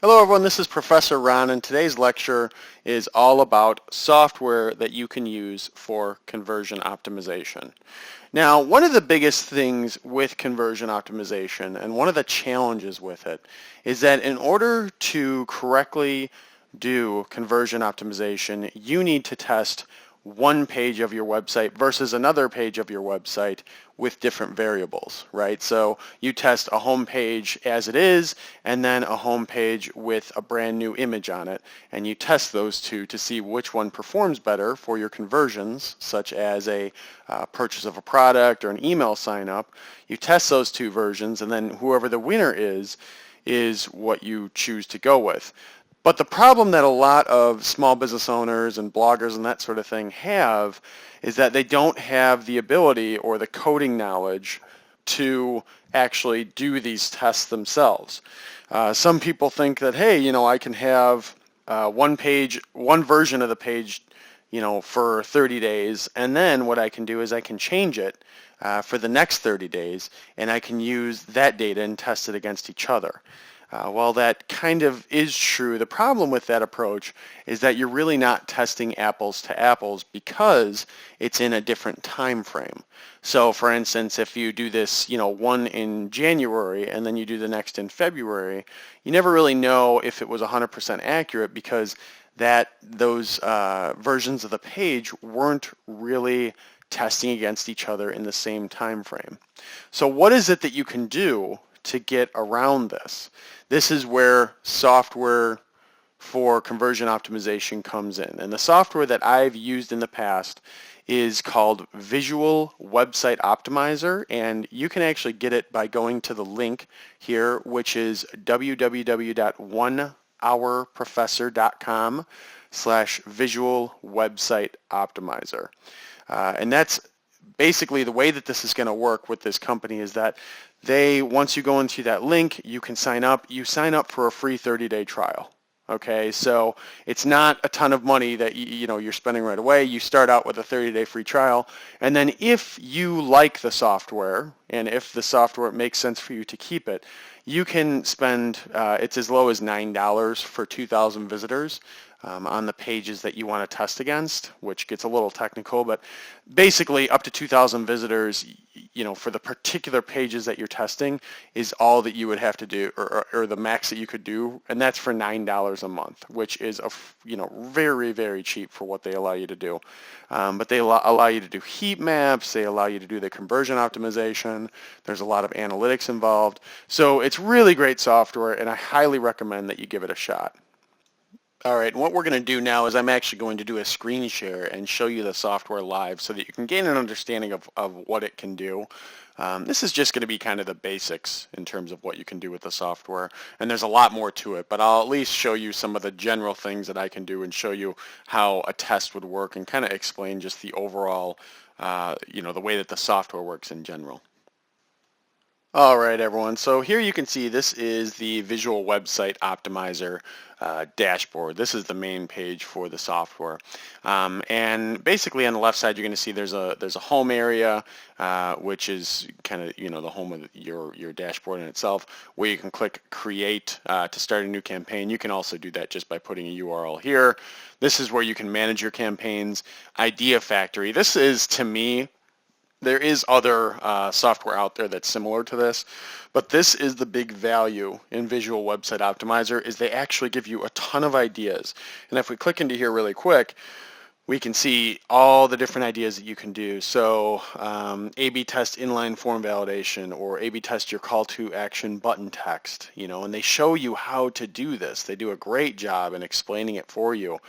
Hello everyone, this is Professor Ron and today's lecture is all about software that you can use for conversion optimization. Now, one of the biggest things with conversion optimization and one of the challenges with it is that in order to correctly do conversion optimization, you need to test one page of your website versus another page of your website with different variables, right? So you test a home page as it is and then a home page with a brand new image on it, and you test those two to see which one performs better for your conversions, such as a purchase of a product or an email sign up. You test those two versions, and then whoever the winner is what you choose to go with. But the problem that a lot of small business owners and bloggers and that sort of thing have is that they don't have the ability or the coding knowledge to actually do these tests themselves. Some people think that, hey, I can have one version of the page, for 30 days, and then what I can do is I can change it for the next 30 days, and I can use that data and test it against each other. While that kind of is true, the problem with that approach is that you're really not testing apples to apples because it's in a different time frame. So for instance, if you do this, one in January and then you do the next in February, you never really know if it was 100% accurate because those versions of the page weren't really testing against each other in the same time frame. So what is it that you can do to get around this? This is where software for conversion optimization comes in. And the software that I've used in the past is called Visual Website Optimizer, and you can actually get it by going to the link here, which is www.onehourprofessor.com/visual website optimizer. And that's basically the way that this is going to work with this company is that once you go into that link, you can sign up. You sign up for a free 30-day trial. Okay, so it's not a ton of money that you're spending right away. You start out with a 30-day free trial, and then if you like the software and if the software makes sense for you to keep it, you can spend, it's as low as $9 for 2,000 visitors on the pages that you want to test against, which gets a little technical, but basically up to 2,000 visitors, for the particular pages that you're testing is all that you would have to do, or the max that you could do, and that's for $9 a month, which is very, very cheap for what they allow you to do. But they allow you to do heat maps, they allow you to do the conversion optimization, there's a lot of analytics involved, so it's really great software, and I highly recommend that you give it a shot. All right, and what we're going to do now is I'm actually going to do a screen share and show you the software live so that you can gain an understanding of what it can do. This is just going to be kind of the basics in terms of what you can do with the software, and there's a lot more to it, but I'll at least show you some of the general things that I can do and show you how a test would work and kind of explain just the overall, the way that the software works in general. All right, everyone. So here you can see this is the Visual Website Optimizer dashboard. This is the main page for the software. And basically on the left side, you're going to see there's a home area, which is kind of the home of your dashboard in itself, where you can click Create to start a new campaign. You can also do that just by putting a URL here. This is where you can manage your campaigns. Idea Factory. This is, to me, there is other software out there that's similar to this, but this is the big value in Visual Website Optimizer is they actually give you a ton of ideas. And if we click into here really quick, we can see all the different ideas that you can do. So A/B test inline form validation, or A/B test your call to action button text, and they show you how to do this. They do a great job in explaining it for you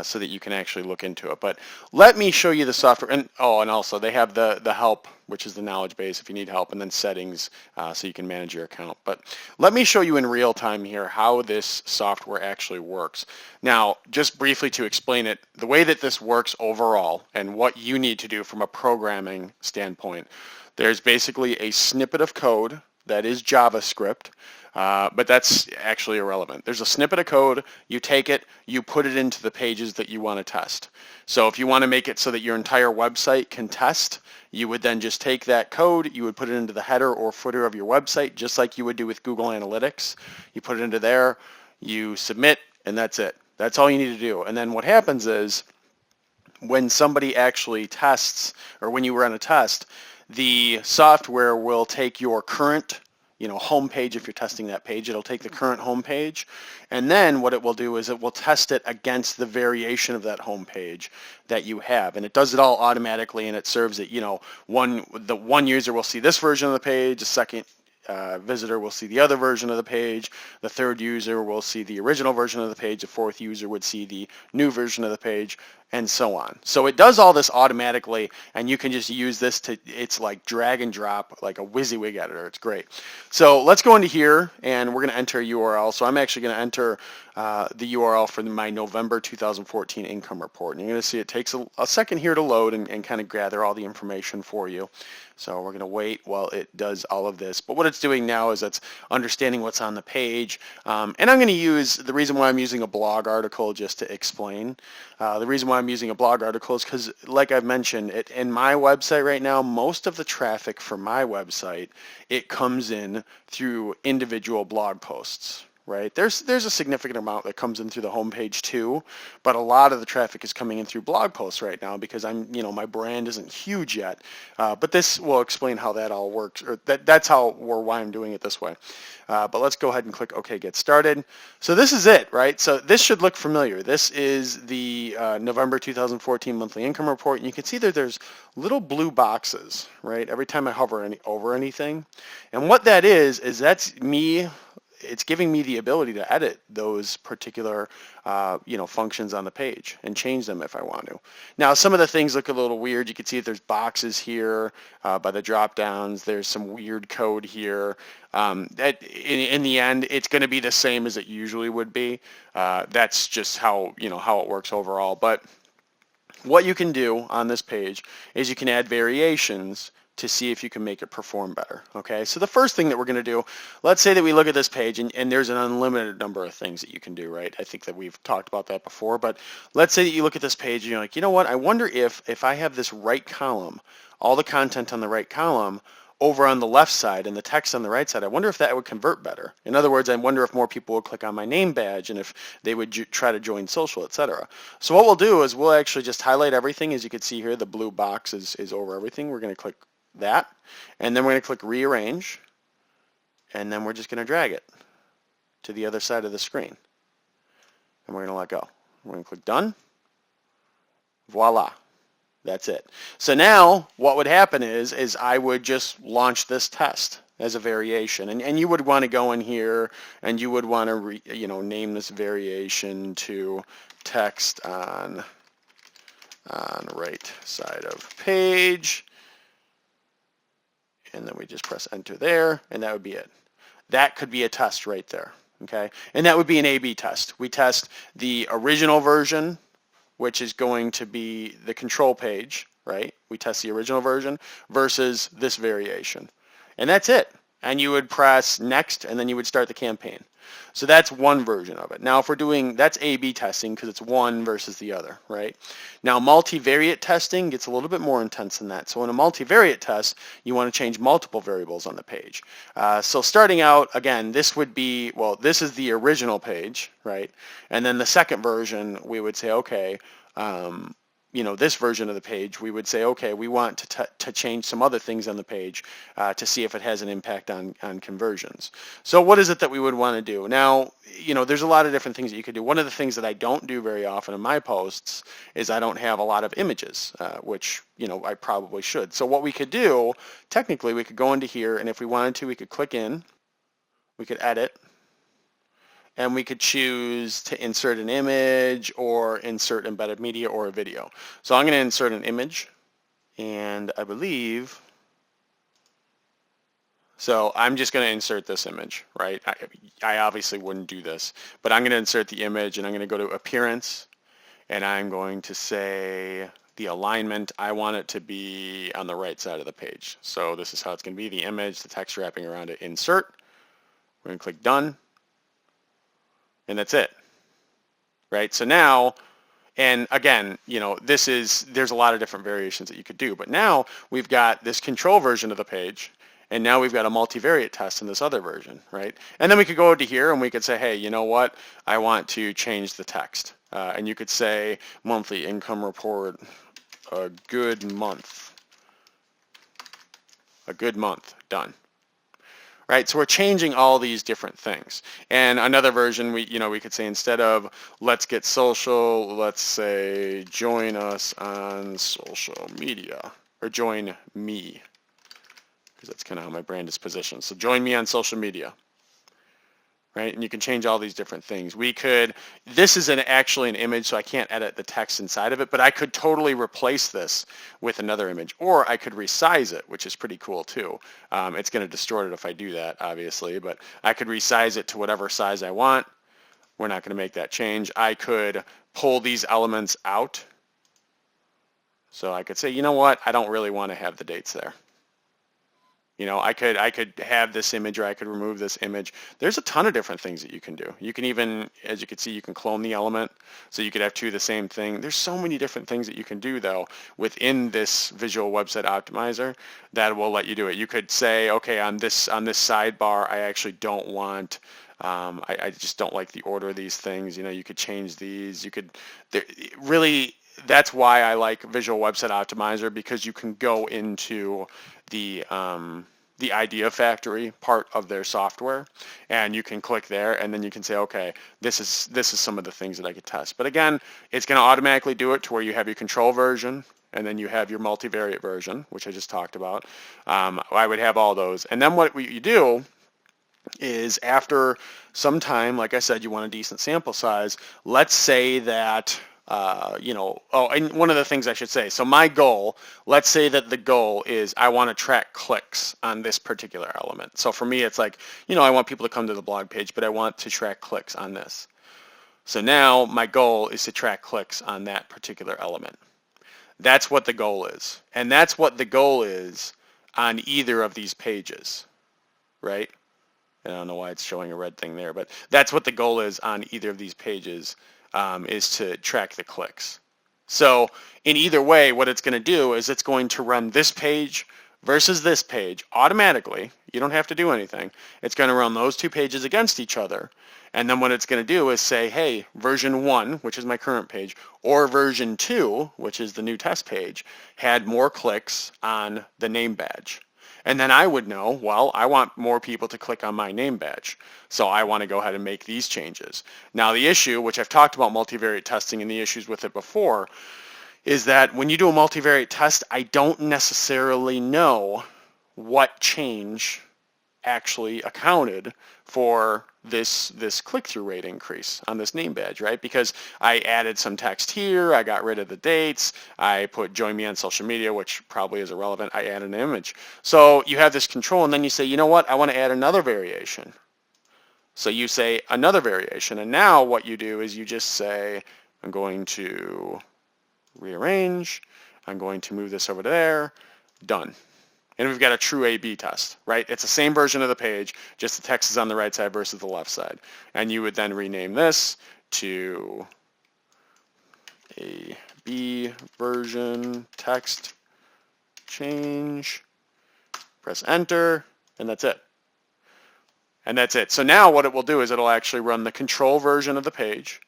so that you can actually look into it. But let me show you the software. And also they have the help, which is the knowledge base if you need help, and then settings so you can manage your account. But let me show you in real time here how this software actually works. Now, just briefly to explain it, the way that this works overall and what you need to do from a programming standpoint, there's basically a snippet of code that is JavaScript, but that's actually irrelevant. There's a snippet of code, you take it, you put it into the pages that you want to test. So if you want to make it so that your entire website can test, you would then just take that code, you would put it into the header or footer of your website, just like you would do with Google Analytics. You put it into there, you submit, and that's it. That's all you need to do. And then what happens is when somebody actually tests, or when you run a test, the software will take your current home page. If you're testing that page, it'll take the current home page, and then what it will do is it will test it against the variation of that home page that you have, and it does it all automatically, and it serves it. The one user will see this version of the page, the second visitor will see the other version of the page, the third user will see the original version of the page, the fourth user would see the new version of the page, and so on. So it does all this automatically, and you can just use this it's like drag and drop, like a WYSIWYG editor. It's great. So let's go into here, and we're going to enter a URL. So I'm actually going to enter the URL for my November 2014 income report. And you're going to see it takes a second here to load and kind of gather all the information for you. So we're going to wait while it does all of this. But what it's doing now is it's understanding what's on the page. And I'm going to use, the reason why I'm using a blog article just to explain. The reason why I'm using a blog article is because, like I've mentioned, in my website right now, most of the traffic for my website, it comes in through individual blog posts. Right? There's a significant amount that comes in through the homepage too, but a lot of the traffic is coming in through blog posts right now because my brand isn't huge yet. But this will explain how that all works, or that's why I'm doing it this way. But let's go ahead and click OK, get started. So this is it, right? So this should look familiar. This is the November 2014 monthly income report, and you can see that there's little blue boxes, right? Every time I hover over anything, and what that is that's me. It's giving me the ability to edit those particular, functions on the page and change them if I want to. Now, some of the things look a little weird. You can see that there's boxes here by the drop downs. There's some weird code here. That in the end, it's going to be the same as it usually would be. That's just how it works overall. But what you can do on this page is you can add variations to see if you can make it perform better. Okay, so the first thing that we're going to do, let's say that we look at this page and there's an unlimited number of things that you can do, right? I think that we've talked about that before, but let's say that you look at this page and you're like, you know what, I wonder if I have this right column, all the content on the right column, over on the left side and the text on the right side, I wonder if that would convert better. In other words, I wonder if more people would click on my name badge and if they would try to join social, etc. So what we'll do is we'll actually just highlight everything. As you can see here, the blue box is over everything. We're going to click that, and then we're going to click rearrange, and then we're just going to drag it to the other side of the screen, and we're going to let go. We're going to click done. Voila. That's it. So now what would happen is I would just launch this test as a variation, and you would want to go in here and you would want to name this variation to text on right side of page, and then we just press enter there, and that would be it. That could be a test right there. Okay, and that would be an A/B test. We test the original version, which is going to be the control page, right? We test the original version versus this variation. And that's it. And you would press next, and then you would start the campaign. So that's one version of it. Now, if we're doing, that's A/B testing because it's one versus the other, right? Now, multivariate testing gets a little bit more intense than that. So in a multivariate test, you want to change multiple variables on the page. So starting out, again, this would be, well, this is the original page, right? And then the second version, we would say, okay, this version of the page, we would say, okay, we want to change some other things on the page to see if it has an impact on conversions. So what is it that we would want to do? Now, there's a lot of different things that you could do. One of the things that I don't do very often in my posts is I don't have a lot of images, which, I probably should. So what we could do, technically, we could go into here, and if we wanted to, we could click in, we could edit, and we could choose to insert an image or insert embedded media or a video. So I'm going to insert an image, and I believe, so I'm just going to insert this image, right? I obviously wouldn't do this, but I'm going to insert the image, and I'm going to go to appearance, and I'm going to say the alignment, I want it to be on the right side of the page. So this is how it's going to be, the image, the text wrapping around it, insert. We're going to click done. And that's it, right? So now, and again, there's a lot of different variations that you could do, but now we've got this control version of the page, And now we've got a multivariate test in this other version, right? And then we could go to here and we could say, hey, you know what? I want to change the text. And you could say monthly income report, a good month, done. Right, so we're changing all these different things. And another version, we could say instead of let's get social, let's say join us on social media, or join me, because that's kind of how my brand is positioned. So join me on social media, right? And you can change all these different things. This is actually an image, so I can't edit the text inside of it, but I could totally replace this with another image, or I could resize it, which is pretty cool too. It's going to distort it if I do that, obviously, but I could resize it to whatever size I want. We're not going to make that change. I could pull these elements out. So I could say, you know what? I don't really want to have the dates there. I could have this image, or I could remove this image. There's a ton of different things that you can do. You can even, as you can see, you can clone the element. So you could have two of the same thing. There's so many different things that you can do, though, within this visual website optimizer that will let you do it. You could say, okay, on this sidebar, I actually don't want, I just don't like the order of these things. You could change these. Really, that's why I like Visual Website Optimizer, because you can go into the idea factory part of their software, and you can click there, and then you can say, okay, this is some of the things that I could test. But again, it's going to automatically do it to where you have your control version, and then you have your multivariate version, which I just talked about. I would have all those. And then what you do is, after some time, like I said, you want a decent sample size. Let's say that and one of the things I should say, so my goal, let's say that the goal is I want to track clicks on this particular element. So for me, it's like, I want people to come to the blog page, but I want to track clicks on this. So now my goal is to track clicks on that particular element. That's what the goal is. And that's what the goal is on either of these pages, right? I don't know why it's showing a red thing there, but that's what the goal is on either of these pages. Is to track the clicks. So in either way, what it's going to do is it's going to run this page versus this page automatically. You don't have to do anything. It's going to run those two pages against each other. And then what it's going to do is say, hey, version 1, which is my current page, or version 2, which is the new test page, had more clicks on the name badge. And then I would know, well, I want more people to click on my name badge. So I want to go ahead and make these changes. Now the issue, which I've talked about multivariate testing and the issues with it before, is that when you do a multivariate test, I don't necessarily know what change actually accounted for this click-through rate increase on this name badge, right? Because I added some text here, I got rid of the dates, I put join me on social media, which probably is irrelevant, I added an image. So you have this control, and then you say, you know what, I want to add another variation. So you say another variation, and now what you do is you just say, I'm going to rearrange, I'm going to move this over there, done. And we've got a true A/B test, right? It's the same version of the page, just the text is on the right side versus the left side. And you would then rename this to A/B version text change, press enter, and that's it. And that's it. So now what it will do is it'll actually run the control version of the page,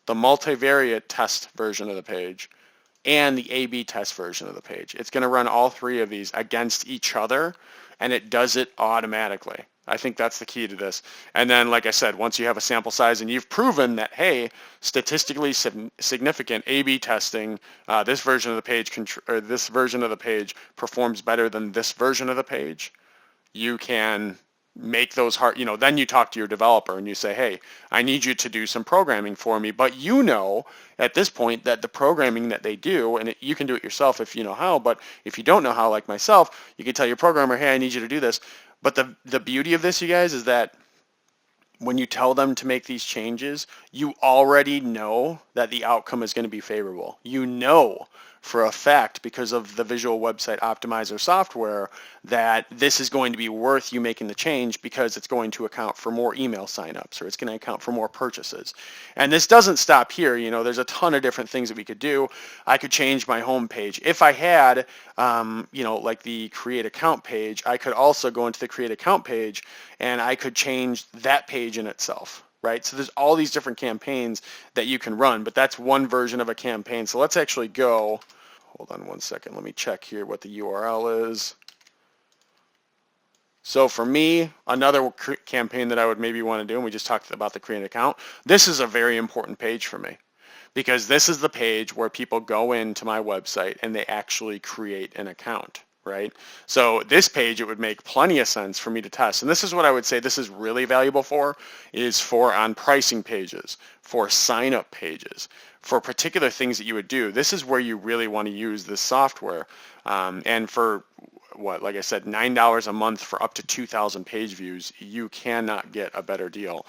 the multivariate test version of the page, and the A/B test version of the page. It's going to run all three of these against each other, and it does it automatically. I think that's the key to this. And then, like I said, once you have a sample size and you've proven that, hey, statistically significant A/B testing, this version of the page performs better than this version of the page, you can make those hard, then you talk to your developer and you say, hey, I need you to do some programming for me. But at this point that the programming that they do, and you can do it yourself if you know how, but if you don't know how, like myself, you can tell your programmer, hey, I need you to do this. But the beauty of this, you guys, is that when you tell them to make these changes, you already know that the outcome is going to be favorable. You know for a fact, because of the Visual Website Optimizer software, that this is going to be worth you making the change because it's going to account for more email signups, or it's going to account for more purchases. And this doesn't stop here. You know, there's a ton of different things that we could do. I could change my home page. If I had, you know, like the create account page, I could also go into the create account page and I could change that page in itself, right? So there's all these different campaigns that you can run, but that's one version of a campaign. So let's actually go, hold on one second, let me check here what the URL is. So for me, another campaign that I would maybe want to do, and we just talked about the create an account, this is a very important page for me, because this is the page where people go into my website and they actually create an account, right? So this page, it would make plenty of sense for me to test. And this is what I would say this is really valuable for, is for on pricing pages, for sign up pages, for particular things that you would do. This is where you really want to use this software. And for what, like I said, $9 a month for up to 2,000 page views, you cannot get a better deal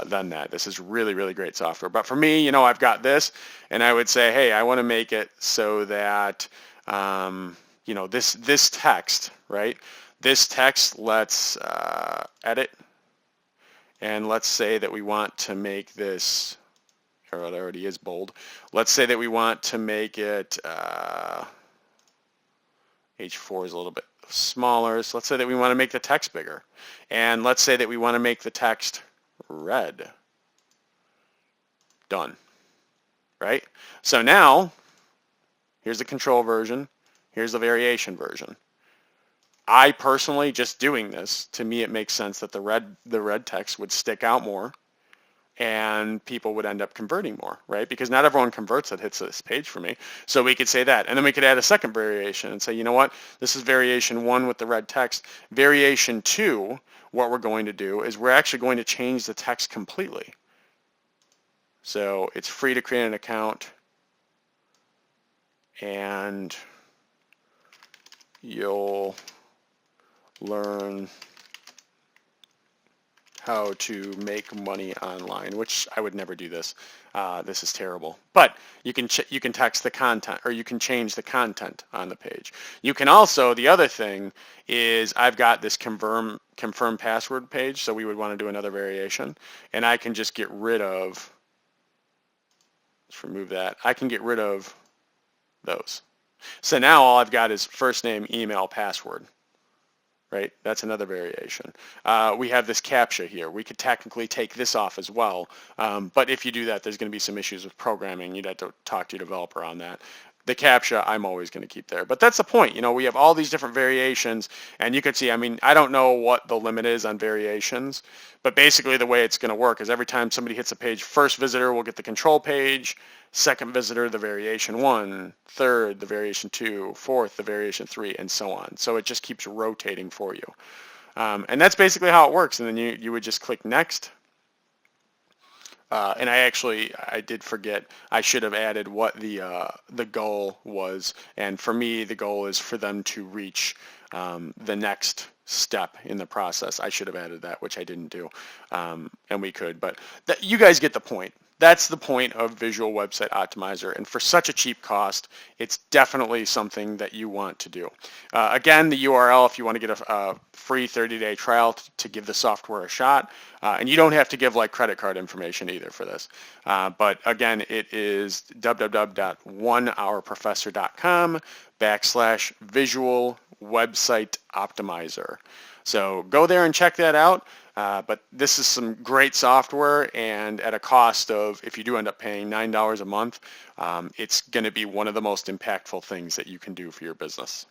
than that. This is really, really great software. But for me, you know, I've got this, and I would say, hey, I want to make it so that, you know, this text, right? This text, let's edit, and let's say that we want to make this, or it already is bold. Let's say that we want to make it H4 is a little bit smaller. So let's say that we want to make the text bigger. And let's say that we want to make the text red. Done. Right? So now, here's the control version. Here's the variation version. I personally, just doing this, to me it makes sense that the red text would stick out more, and people would end up converting more, right? Because not everyone converts that hits this page for me. So we could say that. And then we could add a second variation and say, you know what? This is variation 1 with the red text. Variation 2, what we're going to do is we're actually going to change the text completely. So it's free to create an account, and you'll learn how to make money online, which I would never do this. This is terrible. But you can text the content, or you can change the content on the page. You can also, the other thing is, I've got this confirm password page, so we would want to do another variation, and I can just get rid of, let's remove that. I can get rid of those. So now all I've got is first name, email, password. Right? That's another variation. We have this CAPTCHA here. We could technically take this off as well, but if you do that, there's going to be some issues with programming. You'd have to talk to your developer on that. The CAPTCHA, I'm always going to keep there. But that's the point. You know, we have all these different variations, and you can see, I mean, I don't know what the limit is on variations, but basically the way it's going to work is every time somebody hits a page, first visitor will get the control page, second visitor, the variation 1, third, the variation 2, fourth, the variation 3, and so on. So it just keeps rotating for you. And that's basically how it works. And then you would just click next. And I did forget, I should have added what the goal was. And for me, the goal is for them to reach the next step in the process. I should have added that, which I didn't do. And we could, but you guys get the point. That's the point of Visual Website Optimizer, and for such a cheap cost, it's definitely something that you want to do. Again, the URL, if you want to get a free 30-day trial to give the software a shot, and you don't have to give like credit card information either for this. But again, it is www.onehourprofessor.com/Visual Website Optimizer. So go there and check that out. But this is some great software, and at a cost of, if you do end up paying $9 a month, it's going to be one of the most impactful things that you can do for your business.